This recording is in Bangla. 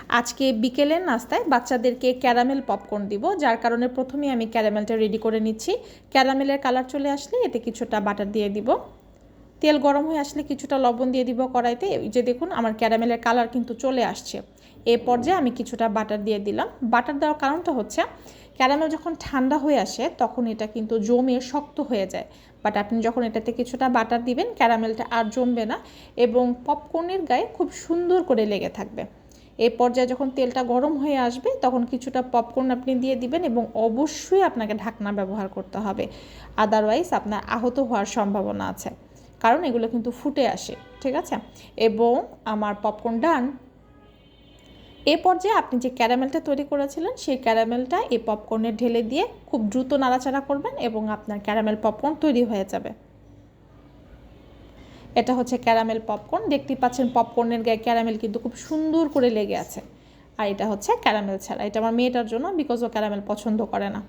আজকে বিকেলের নাস্তায় বাচ্চাদেরকে ক্যারামেল পপকর্ন দিব, যার কারণে প্রথমেই আমি ক্যারামেলটা রেডি করে নিচ্ছি। ক্যারামেলের কালার চলে আসলে এতে কিছুটা বাটার দিয়ে দিব। তেল গরম হয়ে আসলে কিছুটা লবণ দিয়ে দিব কড়াইতে। এই যে দেখুন আমার ক্যারামেলের কালার কিন্তু চলে আসছে। এই পর্যায়ে আমি কিছুটা বাটার দিয়ে দিলাম। বাটার দেওয়ার কারণটা হচ্ছে ক্যারামেল যখন ঠান্ডা হয়ে আসে তখন এটা কিন্তু জমে শক্ত হয়ে যায়, বাট আপনি যখন এটাতে কিছুটা বাটার দিবেন ক্যারামেলটা আর জমবে না এবং পপকর্নের গায়ে খুব সুন্দর করে লেগে থাকবে। এই পর্যায়ে যখন তেলটা গরম হয়ে আসবে তখন কিছুটা পপকর্ন আপনি দিয়ে দিবেন এবং অবশ্যই আপনাকে ঢাকনা ব্যবহার করতে হবে, আদারওয়াইজ আপনার আহত হওয়ার সম্ভাবনা আছে, কারণ এগুলো কিন্তু ফুটে আসে। ঠিক আছে, এবং আমার পপকর্ন ডান। এ পর্যায়ে আপনি যে ক্যারামেলটা তৈরি করেছিলেন সেই ক্যারামেলটা এই পপকর্নে ঢেলে দিয়ে খুব দ্রুত নাড়াচাড়া করবেন এবং আপনার ক্যারামেল পপকর্ন তৈরি হয়ে যাবে। এটা হচ্ছে ক্যারামেল পপকর্ন। দেখতেই পাচ্ছেন পপকর্নের গায়ে ক্যারামেল কিন্তু খুব সুন্দর করে লেগে আছে। আর এটা হচ্ছে ক্যারামেল ছাড়া, এটা আমার মেয়েটার জন্য, বিকজ ও ক্যারামেল পছন্দ করে না।